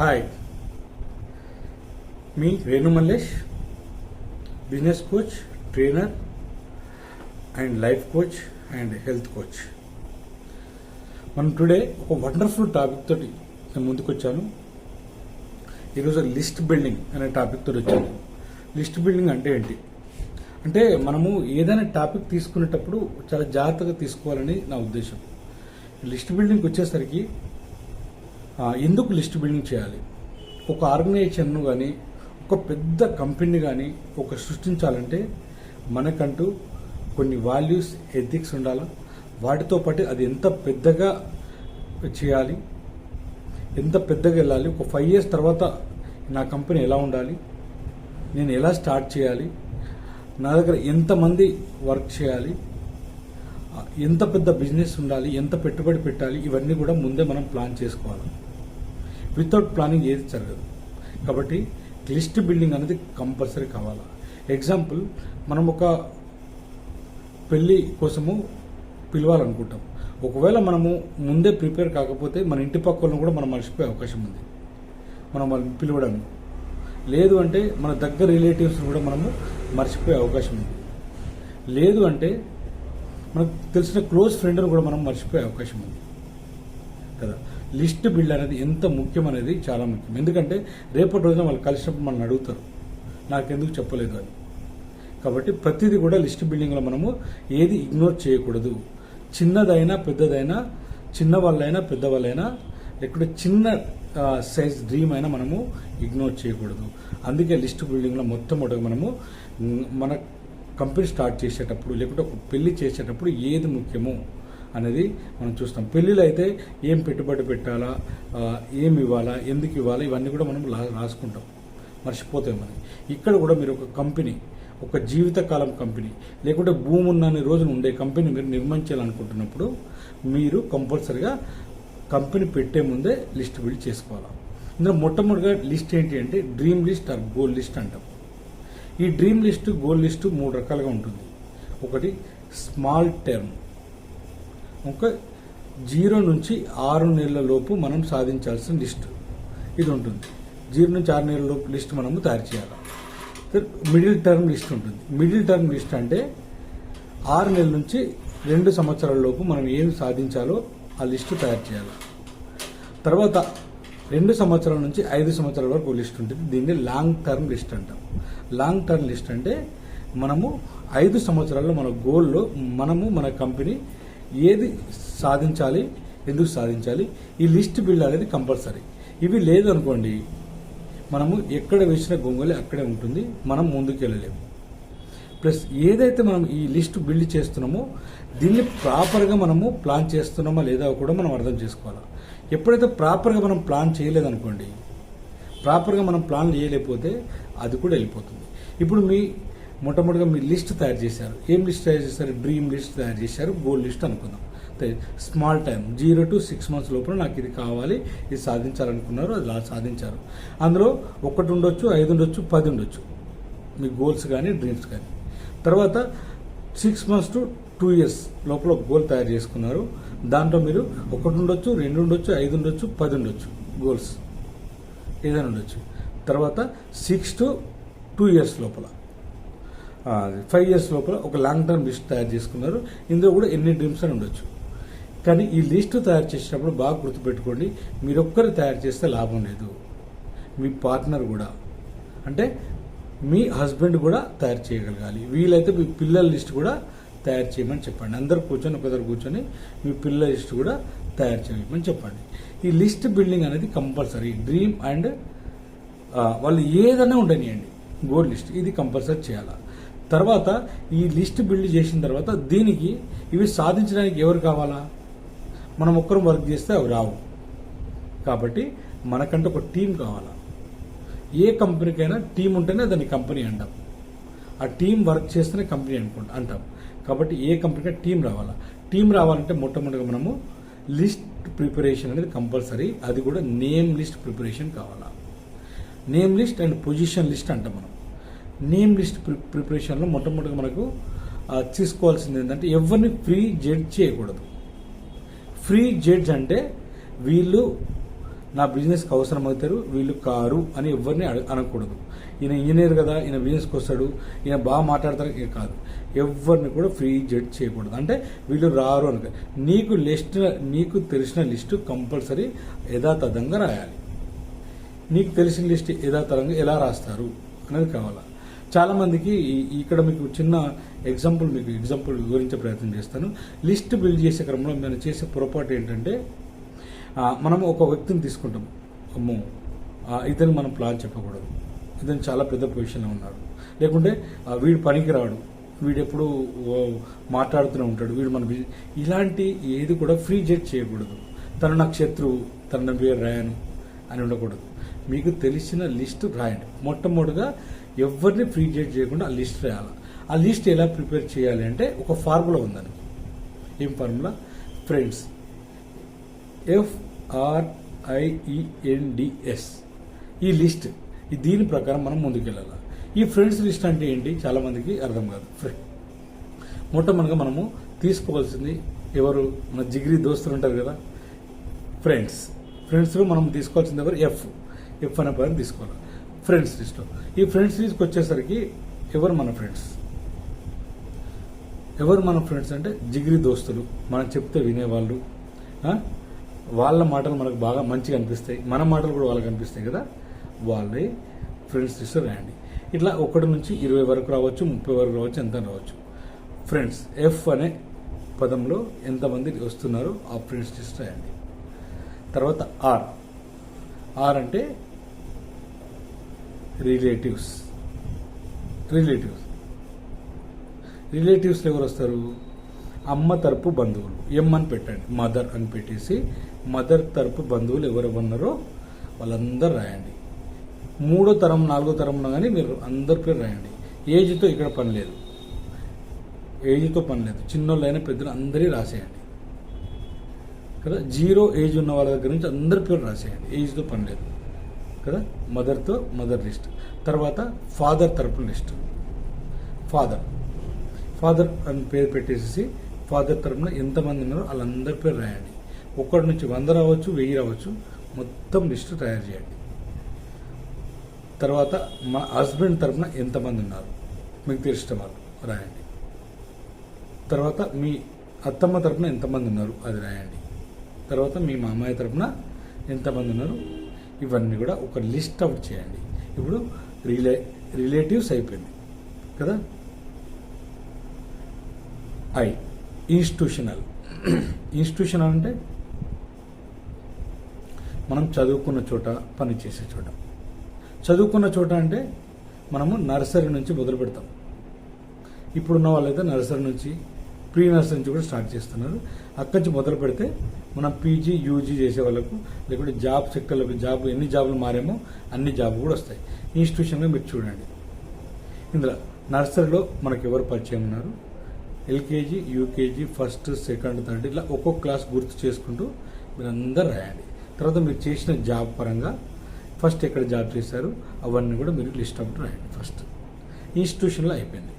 Hi, me Renu Mallesh, business coach, trainer and life coach and health coach. మనం today ఒక wonderful topic తోటి నేను ముందుకు వచ్చాను. ఈరోజు లిస్ట్ బిల్డింగ్ అనే టాపిక్ తోటి వచ్చాను. లిస్ట్ బిల్డింగ్ అంటే ఏంటి అంటే మనము ఏదైనా టాపిక్ తీసుకునేటప్పుడు చాలా జాగ్రత్తగా తీసుకోవాలని నా ఉద్దేశం. లిస్ట్ బిల్డింగ్కి వచ్చేసరికి ఎందుకు లిస్ట్ బిల్డింగ్ చేయాలి, ఒక ఆర్గనైజేషన్ను కానీ ఒక పెద్ద కంపెనీ కానీ ఒక సృష్టించాలంటే మనకంటూ కొన్ని వాల్యూస్, ఎథిక్స్ ఉండాలా. వాటితో పాటు అది ఎంత పెద్దగా చేయాలి, ఎంత పెద్దగా వెళ్ళాలి, ఒక 5 years తర్వాత నా కంపెనీ ఎలా ఉండాలి, నేను ఎలా స్టార్ట్ చేయాలి, నా దగ్గర ఎంతమంది వర్క్ చేయాలి, ఎంత పెద్ద బిజినెస్ ఉండాలి, ఎంత పెట్టుబడి పెట్టాలి, ఇవన్నీ కూడా ముందే మనం ప్లాన్ చేసుకోవాలి. వితౌట్ ప్లానింగ్ ఏది జరగదు. కాబట్టి లిస్ట్ బిల్డింగ్ అనేది కంపల్సరీ కావాలా. ఎగ్జాంపుల్, మనం ఒక పెళ్లి కోసము పిలవాలనుకుంటాం. ఒకవేళ మనము ముందే ప్రిపేర్ కాకపోతే మన ఇంటి పక్కలను కూడా మనం మర్చిపోయే అవకాశం ఉంది, మనం వాళ్ళని పిలవడం. లేదు అంటే మన దగ్గర రిలేటివ్స్ని కూడా మనము మర్చిపోయే అవకాశం ఉంది. లేదు అంటే మనకు తెలిసిన క్లోజ్ ఫ్రెండ్ని కూడా మనం మర్చిపోయే అవకాశం ఉంది కదా. లిస్ట్ బిల్డ్ అనేది ఎంత ముఖ్యం అనేది చాలా ముఖ్యం. ఎందుకంటే రేపటి రోజున వాళ్ళు కలిసినప్పుడు మనల్ని అడుగుతారు, నాకెందుకు చెప్పలేదు అని. కాబట్టి ప్రతిదీ కూడా లిస్ట్ బిల్డింగ్లో మనము ఏది ఇగ్నోర్ చేయకూడదు. చిన్నదైనా పెద్దదైనా, చిన్న వాళ్ళైనా పెద్దవాళ్ళైనా, లేకుంటే చిన్న సైజ్ డ్రీమ్ అయినా మనము ఇగ్నోర్ చేయకూడదు. అందుకే లిస్ట్ బిల్డింగ్లో మొట్టమొదటిగా మనము మన కంపెనీ స్టార్ట్ చేసేటప్పుడు, లేకుంటే ఒక పెళ్లి చేసేటప్పుడు ఏది ముఖ్యమో అనేది మనం చూస్తాం. పెళ్ళిలో అయితే ఏం పెట్టుబడి పెట్టాలా, ఏమి ఇవ్వాలా, ఎందుకు ఇవ్వాలా, ఇవన్నీ కూడా మనం రాసుకుంటాం, మర్చిపోతాం మనం. ఇక్కడ కూడా మీరు ఒక కంపెనీ, ఒక జీవితకాలం కంపెనీ, లేకుంటే భూమి ఉన్నన్ని రోజులు ఉండే కంపెనీ మీరు నిర్మించాలనుకుంటున్నప్పుడు మీరు కంపల్సరిగా కంపెనీ పెట్టే ముందే లిస్ట్ బిల్డ్ చేసుకోవాలి. ఇందులో మొట్టమొదటిగా లిస్ట్ ఏంటి అంటే dream list or goal list అంటాం. ఈ డ్రీమ్ లిస్ట్, గోల్ లిస్ట్ 3 రకాలుగా ఉంటుంది. ఒకటి స్మాల్ టర్మ్, ఒక 0 నుంచి 6 నెలల లోపు మనం సాధించాల్సిన లిస్ట్ ఇది ఉంటుంది. 0 నుంచి 6 నెలల లోపు లిస్ట్ మనము తయారు చేయాలి. మిడిల్ టర్మ్ లిస్ట్ ఉంటుంది. మిడిల్ టర్మ్ లిస్ట్ అంటే 6 నెలల నుంచి 2 సంవత్సరాల లోపు మనం ఏం సాధించాలో ఆ లిస్టు తయారు చేయాలి. తర్వాత 2 సంవత్సరాల నుంచి 5 సంవత్సరాల వరకు లిస్ట్ ఉంటుంది. దీన్ని లాంగ్ టర్మ్ లిస్ట్ అంటాం. లాంగ్ టర్మ్ లిస్ట్ అంటే మనము 5 సంవత్సరాల్లో మన గోల్లో మనము మన కంపెనీ ఏది సాధించాలి, ఎందుకు సాధించాలి, ఈ లిస్ట్ బిల్డ్ అనేది కంపల్సరీ. ఇవి లేదు అనుకోండి, మనము ఎక్కడ వేసిన గొంగలి అక్కడే ఉంటుంది, మనం ముందుకు వెళ్ళలేము. ప్లస్ ఏదైతే మనం ఈ లిస్ట్ బిల్డ్ చేస్తున్నామో దీన్ని ప్రాపర్గా మనము ప్లాన్ చేస్తున్నామా లేదా కూడా మనం అర్థం చేసుకోవాలి. ఎప్పుడైతే ప్రాపర్గా మనం ప్లాన్ చేయలేదనుకోండి, ప్రాపర్గా మనం ప్లాన్ చేయలేకపోతే అది కూడా వెళ్ళిపోతుంది. ఇప్పుడు మొట్టమొదటిగా మీ లిస్ట్ తయారు చేశారు. ఏం లిస్ట్ తయారు చేశారు? డ్రీమ్ లిస్ట్ తయారు చేశారు, గోల్ లిస్ట్ అనుకుందాం. స్మాల్ టైం 0 to 6 months లోపల నాకు ఇది కావాలి, ఇది సాధించాలనుకున్నారు, అది సాధించారు. అందులో 1 ఉండొచ్చు, 5 ఉండొచ్చు, 10 ఉండొచ్చు మీ గోల్స్ కానీ డ్రీమ్స్ కానీ. తర్వాత 6 months to 2 years లోపల గోల్ తయారు చేసుకున్నారు. దాంట్లో మీరు 1 ఉండొచ్చు, 2 ఉండొచ్చు, 5 ఉండొచ్చు, 10 ఉండొచ్చు, గోల్స్ ఏదైనా ఉండొచ్చు. తర్వాత 6 to 2 years లోపల, 5 years లోపల ఒక లాంగ్ టర్మ్ లిస్ట్ తయారు చేసుకున్నారు. ఇందులో కూడా ఎన్ని డ్రీమ్స్ అని ఉండొచ్చు. కానీ ఈ లిస్ట్ తయారు చేసేటప్పుడు బాగా గుర్తుపెట్టుకోండి, మీరొక్కరు తయారు చేస్తే లాభం లేదు. మీ పార్ట్నర్ కూడా, అంటే మీ హస్బెండ్ కూడా తయారు చేయగలగాలి. వీలైతే మీ పిల్లల లిస్ట్ కూడా తయారు చేయమని చెప్పండి. అందరు కూర్చొని ఒక దగ్గర కూర్చొని మీ పిల్లల లిస్ట్ కూడా తయారు చేయమని చెప్పండి. ఈ లిస్ట్ బిల్డింగ్ అనేది కంపల్సరీ. డ్రీమ్ అండ్ వాళ్ళు ఏదైనా ఉండనియండి, గోల్ లిస్ట్ ఇది కంపల్సరీ చేయాలి. తర్వాత ఈ లిస్ట్ బిల్డ్ చేసిన తర్వాత దీనికి ఇవి సాధించడానికి ఎవరు కావాలా? మనం ఒక్కరం వర్క్ చేస్తే అవి రావు. కాబట్టి మనకంటే ఒక టీం కావాలా. ఏ కంపెనీకైనా టీం ఉంటేనే దాన్ని కంపెనీ అంటాం. ఆ టీం వర్క్ చేస్తేనే కంపెనీ అంటాం. కాబట్టి ఏ కంపెనీకైనా టీం రావాలా. టీం రావాలంటే మొట్టమొదటిగా మనము లిస్ట్ ప్రిపరేషన్ అనేది కంపల్సరీ. అది కూడా నేమ్ లిస్ట్ ప్రిపరేషన్ కావాలా. Name list and position list అంటాం మనం. నేమ్ లిస్ట్ ప్రిపరేషన్లో మొట్టమొదటిగా మనకు తీసుకోవాల్సింది ఏంటంటే ఎవరిని ఫ్రీ జడ్జ్ చేయకూడదు. ఫ్రీ జడ్జ్ అంటే వీళ్ళు నా బిజినెస్కి అవసరం అవుతారు, వీళ్ళు కారు అని ఎవరిని అనకూడదు. ఈయన ఇంజనీర్ కదా, ఈయన బిజినెస్కి వస్తాడు, ఈయన బాగా మాట్లాడతారు, ఇక కాదు. ఎవరిని కూడా ఫ్రీ జడ్జ్ చేయకూడదు. అంటే వీళ్ళు రారు అనుక నీకు తెలిసిన లిస్టు కంపల్సరీ యథాతథంగా రాయాలి. నీకు తెలిసిన లిస్ట్ యథాతథంగా ఎలా రాస్తారు అనేది కావాలా. చాలామందికి ఇక్కడ మీకు చిన్న ఎగ్జాంపుల్ వివరించే ప్రయత్నం చేస్తాను. లిస్ట్ బిల్డ్ చేసే క్రమంలో మనం చేసే పొరపాటు ఏంటంటే, మనం ఒక వ్యక్తిని తీసుకుంటాం, అమ్మో ఇతను మనం ప్లాన్ చెప్పకూడదు, ఇతను చాలా పెద్ద పొజిషన్లో ఉన్నాడు, లేకుంటే వీడు పనికి రాడు, వీడు ఎప్పుడు మాట్లాడుతూనే ఉంటాడు, వీడు మన ఇలాంటి ఏది కూడా ఫ్రీ జడ్జ్ చేయకూడదు. తను నాకు శత్రువు, తన పేరు రాయను అని ఉండకూడదు. మీకు తెలిసిన లిస్ట్ రాయండి. మొట్టమొదటిగా ఎవరిని ఫ్రీ జడ్జ్ చేయకుండా ఆ లిస్ట్ రాయాలి. ఆ లిస్ట్ ఎలా ప్రిపేర్ చేయాలి అంటే ఒక ఫార్ములా ఉందని. ఏం ఫార్ములా? Friends, FRIENDS. ఈ లిస్ట్, దీని ప్రకారం మనం ముందుకెళ్ళాలి. ఈ ఫ్రెండ్స్ లిస్ట్ అంటే ఏంటి చాలా మందికి అర్థం కాదు. మొట్టమొదటిగా మనము తీసుకోవాల్సింది ఎవరు? మన జిగిరి దోస్తులు ఉంటారు కదా, ఫ్రెండ్స్లో మనం తీసుకోవాల్సింది ఎవరు? ఎఫ్ అనే పదం తీసుకోవాలి ఫ్రెండ్స్ లిస్ట్లో. ఈ ఫ్రెండ్స్ లిస్ట్కి వచ్చేసరికి ఎవరు మన ఫ్రెండ్స్ అంటే జిగిరి దోస్తులు, మనం చెప్తే వినేవాళ్ళు, వాళ్ళ మాటలు మనకు బాగా మంచిగా అనిపిస్తాయి, మన మాటలు కూడా వాళ్ళకి అనిపిస్తాయి కదా, వాళ్ళే ఫ్రెండ్స్ లిస్ట్ రాయండి. ఇట్లా 1 నుంచి 20 వరకు రావచ్చు, 30 వరకు రావచ్చు, ఎంత రావచ్చు. ఫ్రెండ్స్, ఎఫ్ అనే పదంలో ఎంతమంది వస్తున్నారో ఆ ఫ్రెండ్స్ లిస్ట్ రాయండి. తర్వాత ఆర్ అంటే రిలేటివ్స్ ఎవరు వస్తారు? అమ్మ తరపు బంధువులు, ఎం అని పెట్టండి, మదర్ అని పెట్టేసి మదర్ తరపు బంధువులు ఎవరు ఉన్నారో వాళ్ళందరూ రాయండి. 3వ తరం 4వ తరంలో కానీ మీరు అందరి పేరు రాయండి. ఏజ్తో ఇక్కడ పని లేదు, చిన్నోళ్ళైనా పెద్దలు అందరి రాసేయండి కదా. 0 ఏజ్ ఉన్న వాళ్ళ దగ్గర నుంచి అందరి పేరు రాసేయండి, ఏజ్తో పని లేదు కదా. Mother list. తర్వాత ఫాదర్ తరపు లిస్ట్. ఫాదర్ అని పేరు పెట్టేసి ఫాదర్ తరపున ఎంతమంది ఉన్నారో వాళ్ళందరి పేరు రాయండి. 1 నుంచి 100 రావచ్చు, 1000 రావచ్చు, మొత్తం లిస్టు తయారు చేయండి. తర్వాత మా హస్బెండ్ తరపున ఎంతమంది ఉన్నారు మీకు తెలిసిన వాళ్ళు రాయండి. తర్వాత మీ అత్తమ్మ తరపున ఎంతమంది ఉన్నారు అది రాయండి. తర్వాత మీ మామయ్య తరపున ఎంతమంది ఉన్నారు, ఇవన్నీ కూడా ఒక లిస్ట్ అవుట్ చేయండి. ఇప్పుడు రిలేటివ్స్ అయిపోయింది కదా. ఇన్స్టిట్యూషనల్ అంటే మనం చదువుకున్న చోట, పని చేసే చోట. చదువుకున్న చోట అంటే మనము నర్సరీ నుంచి మొదలు పెడతాం. ఇప్పుడున్న వాళ్ళైతే నర్సరీ నుంచి, ప్రీ నర్సరీ నుంచి కూడా స్టార్ట్ చేస్తున్నారు. అక్కడి నుంచి మొదలు పెడితే మనం పీజీ, యూజీ చేసే వాళ్ళకు, లేకుంటే జాబ్ సెక్టర్లకు ఎన్ని జాబులు మారేమో అన్ని జాబులు కూడా వస్తాయి. ఇన్స్టిట్యూషన్లో మీరు చూడండి. ఇందులో నర్సరీలో మనకు ఎవరు పరిచయం ఉన్నారు, LKG, UKG, first, second, third, ఇట్లా ఒక్కొక్క క్లాస్ గుర్తు చేసుకుంటూ మీరు అందరూ రాయండి. తర్వాత మీరు చేసిన జాబ్ పరంగా ఫస్ట్ ఎక్కడ జాబ్ చేశారు అవన్నీ కూడా మీరు లిస్ట్ అవుట్ రాయండి. ఫస్ట్ ఇన్స్టిట్యూషన్లో అయిపోయింది.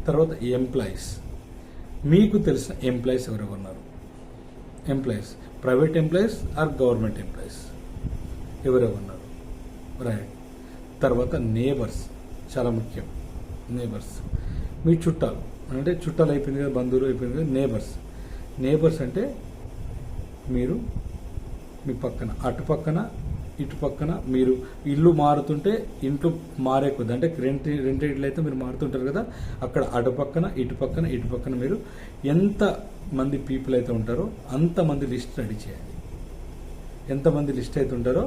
తర్వాత ఎంప్లాయీస్, మీకు తెలిసిన ఎంప్లాయీస్ ఎవరెవరు ఉన్నారు, private employees or government employees ఎవరెవరు ఉన్నారు రాయండి. తర్వాత నేబర్స్, చాలా ముఖ్యం. మీ చుట్టాలు అయిపోయింది కదా, బంధువులు అయిపోయింది కదా. నేబర్స్ అంటే మీరు మీ పక్కన, అటుపక్కన ఇటుపక్కన, మీరు ఇల్లు మారుతుంటే ఇంట్లో మారే కొద్ది, అంటే రెంట్ ఇల్లు అయితే మీరు మారుతుంటారు కదా, అక్కడ అటుపక్కన ఇటుపక్కన మీరు ఎంత మంది పీపుల్ అయితే ఉంటారో అంతమంది లిస్ట్ రెడీ చేయండి. ఎంతమంది లిస్ట్ అయితే ఉంటారో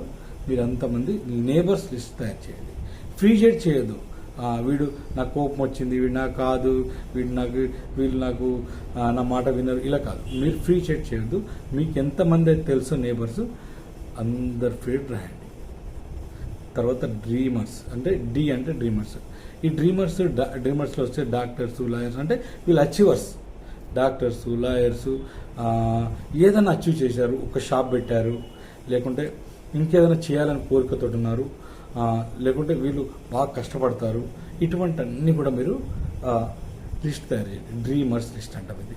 మీరు అంతమంది నేబర్స్ లిస్ట్ తయారు చేయండి. ఫ్రీ షేర్ చేయొద్దు. వీడు నాకు కోపం వచ్చింది, వీడు నాకు కాదు, వీళ్ళు నాకు నా మాట విన్నారు, ఇలా కాదు. మీరు ఫ్రీ షేర్ చేయొద్దు. మీకు ఎంతమంది అయితే తెలుసో నేబర్స్ అందరు పేరు రాయండి. తర్వాత డ్రీమర్స్ అంటే డి అంటే డ్రీమర్స్. ఈ డ్రీమర్స్లో వస్తే డాక్టర్స్, లాయర్స్ అంటే వీళ్ళు అచీవర్స్. డాక్టర్స్, లాయర్స్ ఏదైనా అచీవ్ చేశారు, ఒక షాప్ పెట్టారు, లేకుంటే ఇంకేదైనా చేయాలని కోరికతో ఉన్నారు, లేకుంటే వీళ్ళు బాగా కష్టపడతారు. ఇటువంటి అన్నీ కూడా మీరు లిస్ట్ తయారు చేయండి. డ్రీమర్స్ లిస్ట్ అంటారు ఇది.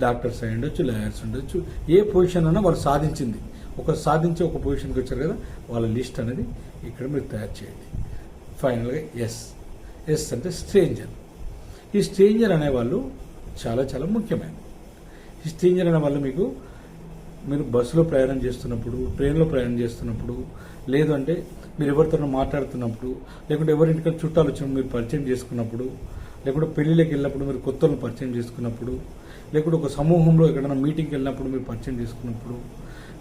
డాక్టర్స్ అయి ఉండొచ్చు, లాయర్స్ ఉండొచ్చు, ఏ పొజిషన్ అన్నా వాళ్ళు సాధించింది సాధించి ఒక పొజిషన్కి వచ్చారు కదా, వాళ్ళ లిస్ట్ అనేది ఇక్కడ మీరు తయారు చేయండి. ఫైనల్గా ఎస్ అంటే స్ట్రేంజర్. ఈ స్ట్రేంజర్ అనేవాళ్ళు చాలా చాలా ముఖ్యమైనది. ఈ స్ట్రేంజర్ అనే వాళ్ళు మీరు బస్సులో ప్రయాణం చేస్తున్నప్పుడు, ట్రైన్లో ప్రయాణం చేస్తున్నప్పుడు, లేదు అంటే మీరు ఎవరితోనో మాట్లాడుతున్నప్పుడు, లేకుంటే ఎవరింటికి చుట్టాలు వచ్చినప్పుడు మీరు పరిచయం చేసుకున్నప్పుడు, లేకుంటే పెళ్లిళ్ళకి వెళ్ళినప్పుడు మీరు కొత్తలను పరిచయం చేసుకున్నప్పుడు, లేకుంటే ఒక సమూహంలో ఎక్కడైనా మీటింగ్కి వెళ్ళినప్పుడు మీరు పరిచయం చేసుకున్నప్పుడు,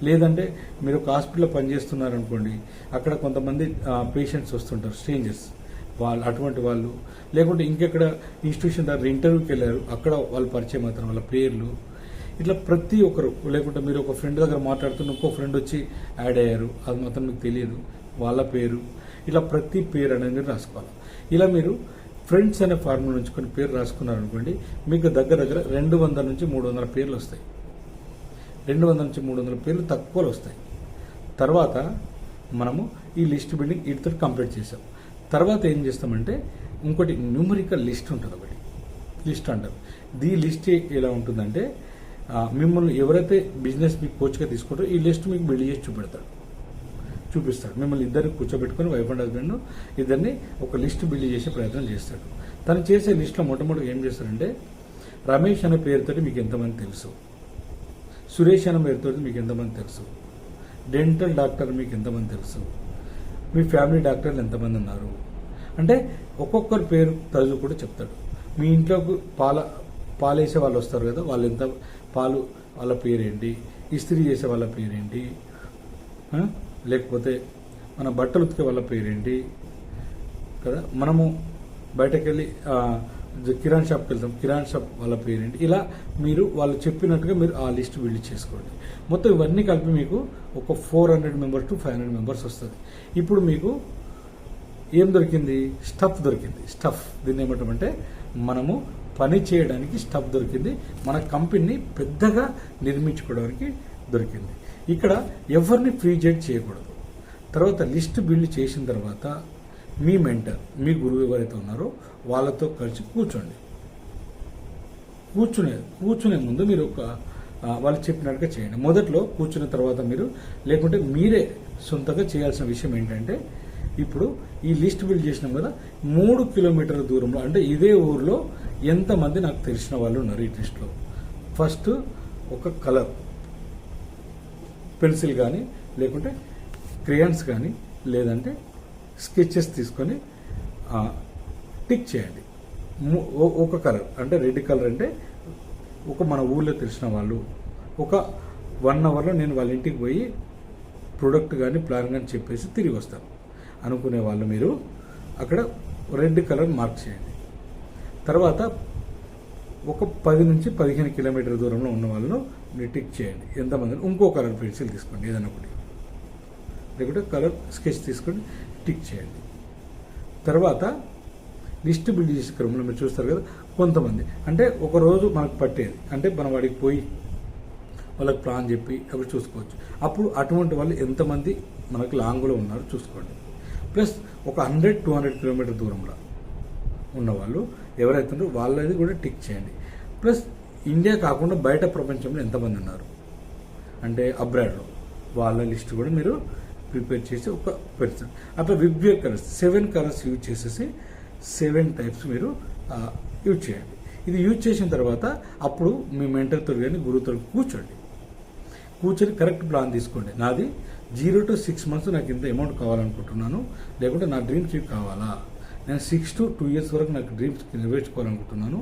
లేదంటే మీరు ఒక హాస్పిటల్లో పనిచేస్తున్నారనుకోండి, అక్కడ కొంతమంది పేషెంట్స్ వస్తుంటారు, స్ట్రేంజర్స్, అటువంటి వాళ్ళు, లేకుంటే ఇంకెక్కడ ఇన్స్టిట్యూషన్ దగ్గర ఇంటర్వ్యూకి వెళ్ళారు, అక్కడ వాళ్ళు పరిచయం అవుతారు, వాళ్ళ పేర్లు, ఇట్లా ప్రతి ఒక్కరు, లేకుంటే మీరు ఒక ఫ్రెండ్ దగ్గర మాట్లాడుతున్న ఇంకో ఫ్రెండ్ వచ్చి యాడ్ అయ్యారు, అది మాత్రం మీకు తెలియదు, వాళ్ళ పేరు, ఇలా ప్రతి పేరు అనేది మీరు రాసుకోవాలి. ఇలా మీరు ఫ్రెండ్స్ అనే ఫార్ములా నుంచి కొన్ని పేరు రాసుకున్నారనుకోండి, మీకు దగ్గర 200 నుంచి 300 పేర్లు వస్తాయి. 200 నుంచి 300 పేర్లు తక్కువలో వస్తాయి. తర్వాత మనము ఈ లిస్ట్ బిల్డింగ్ వీటితో కంప్లీట్ చేసాం. తర్వాత ఏం చేస్తామంటే ఇంకోటి న్యూమరికల్ లిస్ట్ ఉంటుంది, ఒకటి లిస్ట్ అంటారు. ఈ లిస్ట్ ఎలా ఉంటుందంటే మిమ్మల్ని ఎవరైతే బిజినెస్ మీకు కోచ్గా తీసుకుంటారో ఈ లిస్ట్ మీకు బిల్డ్ చేసి చూపిస్తాడు. మిమ్మల్ని ఇద్దరిని కూర్చోబెట్టుకుని, వైఫ్ అండ్ హస్బెండ్ ఇద్దరిని ఒక లిస్ట్ బిల్డ్ చేసే ప్రయత్నం చేస్తాడు. తను చేసే లిస్ట్లో మొట్టమొదటి ఏం చేస్తాడంటే, రమేష్ అనే పేరుతోటి మీకు ఎంతమంది తెలుసు, సురేష్ అనే పేరుతో మీకు ఎంతమంది తెలుసు, డెంటల్ డాక్టర్ మీకు ఎంతమంది తెలుసు, మీ ఫ్యామిలీ డాక్టర్లు ఎంతమంది ఉన్నారు అంటే ఒక్కొక్కరి పేరు తరచు కూడా చెప్తాడు. మీ ఇంట్లోకి పాలేసే వాళ్ళు వస్తారు కదా, వాళ్ళు ఎంత పాలు, వాళ్ళ పేరేంటి, ఇస్త్రీ చేసే వాళ్ళ పేరేంటి, లేకపోతే మన బట్టలు ఉతికే వాళ్ళ పేరేంటి కదా, మనము బయటకు వెళ్ళి కిరాణ్ షాప్కి వెళ్తాం, కిరాణ్ షాప్ వాళ్ళ పేరేంటి, ఇలా మీరు వాళ్ళు చెప్పినట్టుగా మీరు ఆ లిస్ట్ బిల్డ్ చేసుకోండి. మొత్తం ఇవన్నీ కలిపి మీకు ఒక 400 మెంబర్స్ టు 500 మెంబర్స్ వస్తుంది. ఇప్పుడు మీకు ఏం దొరికింది, స్టఫ్ దొరికింది. స్టఫ్ దీన్ని ఏమంటామంటే మనము పని చేయడానికి స్టఫ్ దొరికింది, మన కంపెనీని పెద్దగా నిర్మించుకోవడానికి దొరికింది. ఇక్కడ ఎవరిని ఫ్రీజెట్ చేయకూడదు. తర్వాత లిస్ట్ బిల్డ్ చేసిన తర్వాత మీ మెంటర్, మీ గురువు ఎవరైతే ఉన్నారో వాళ్ళతో కలిసి కూర్చునే ముందు మీరు వాళ్ళు చెప్పినట్టుగా చేయండి. మొదట్లో కూర్చున్న తర్వాత మీరు, లేకుంటే మీరే సొంతగా చేయాల్సిన విషయం ఏంటంటే, ఇప్పుడు ఈ లిస్ట్ బిల్డ్ చేసినాం కదా, 3 కిలోమీటర్ల దూరంలో అంటే ఇదే ఊర్లో ఎంతమంది నాకు తెలిసిన వాళ్ళు ఉన్నారు ఈ లిస్ట్లో. ఫస్ట్ ఒక కలర్ పెన్సిల్ కానీ, లేకుంటే క్రేయాన్స్ కానీ, లేదంటే స్కెచెస్ తీసుకొని టిక్ చేయండి. ఒక కలర్ అంటే రెడ్ కలర్ అంటే మన ఊళ్ళో తెలిసిన వాళ్ళు, ఒక 1 అవర్లో నేను వాళ్ళ ఇంటికి పోయి ప్రొడక్ట్ కానీ ప్లాన్ కానీ చెప్పేసి తిరిగి వస్తాను అనుకునే వాళ్ళు మీరు అక్కడ రెడ్ కలర్ మార్క్ చేయండి. తర్వాత ఒక 10 నుంచి 15 కిలోమీటర్ల దూరంలో ఉన్న వాళ్ళను మీరు టిక్ చేయండి. ఎంతమంది, ఇంకో కలర్ పెన్సిల్ తీసుకోండి, ఏదైనా ఒకటి, లేకుంటే కలర్ స్కెచ్ తీసుకొని టిక్ చేయండి. తర్వాత లిస్ట్ బిల్డ్ చేసే క్రమంలో మీరు చూస్తారు కదా, కొంతమంది అంటే ఒక రోజు మనకు పట్టేది అంటే మనం వాడికి పోయి వాళ్ళకి ప్లాన్ చెప్పి అప్పుడు చూసుకోవచ్చు. అప్పుడు అటువంటి వాళ్ళు ఎంతమంది మనకు లాంగ్లో ఉన్నారో చూసుకోండి. ప్లస్ ఒక 100-200 కిలోమీటర్ దూరంలో ఉన్నవాళ్ళు ఎవరైతే ఉన్నారో వాళ్ళది కూడా టిక్ చేయండి. ప్లస్ ఇండియా కాకుండా బయట ప్రపంచంలో ఎంతమంది ఉన్నారు అంటే అబ్రాడ్లో, వాళ్ళ లిస్ట్ కూడా మీరు ప్రిపేర్ చేసి ఒక పెర్సన్ అట్లా వివిధ కలర్స్ 7 కలర్స్ యూజ్ చేసేసి 7 టైప్స్ మీరు యూజ్ చేయండి. ఇది యూజ్ చేసిన తర్వాత అప్పుడు మీ మెంటర్తో కానీ గురువుతో కూర్చొని కరెక్ట్ ప్లాన్ తీసుకోండి. నాది 0 to 6 months నాకు ఇంత అమౌంట్ కావాలనుకుంటున్నాను, లేకుంటే నా డ్రీమ్స్ ఇవి కావాలా, నేను 6 to 2 years వరకు నాకు డ్రీమ్స్ నెరవేర్చుకోవాలనుకుంటున్నాను,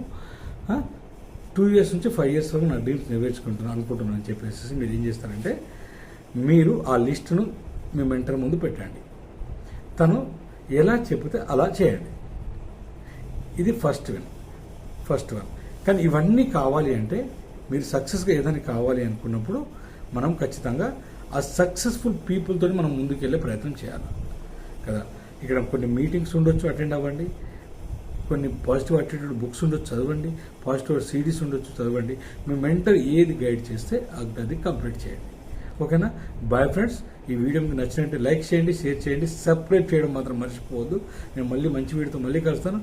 2 years నుంచి 5 years వరకు నా డ్రీమ్స్ అనుకుంటున్నాను అని చెప్పేసి మీరు ఏం చేస్తారంటే, మీరు ఆ లిస్టును మీ మెంటర్ ముందు పెట్టండి. తను ఎలా చెప్తే అలా చేయండి. ఇది ఫస్ట్ వన్. కానీ ఇవన్నీ కావాలి అంటే, మీరు సక్సెస్గా ఏదైనా కావాలి అనుకున్నప్పుడు మనం ఖచ్చితంగా ఆ సక్సెస్ఫుల్ పీపుల్తో మనం ముందుకెళ్ళే ప్రయత్నం చేయాలి కదా. ఇక్కడ కొన్ని మీటింగ్స్ ఉండొచ్చు, అటెండ్ అవ్వండి. కొన్ని పాజిటివ్ యాటిట్యూడ్ బుక్స్ ఉండొచ్చు, చదవండి. పాజిటివ్ సిడీస్ ఉండొచ్చు, చదవండి. మీ మెంటర్ ఏది గైడ్ చేస్తే అది కంప్లీట్ చేయండి. ఓకేనా? Bye friends. ఈ వీడియో మీకు నచ్చినట్టు లైక్ చేయండి, షేర్ చేయండి, సబ్స్క్రైబ్ చేయడం మాత్రం మర్చిపోవద్దు. నేను మళ్ళీ మంచి వీడియోతో మళ్ళీ కలుస్తాను.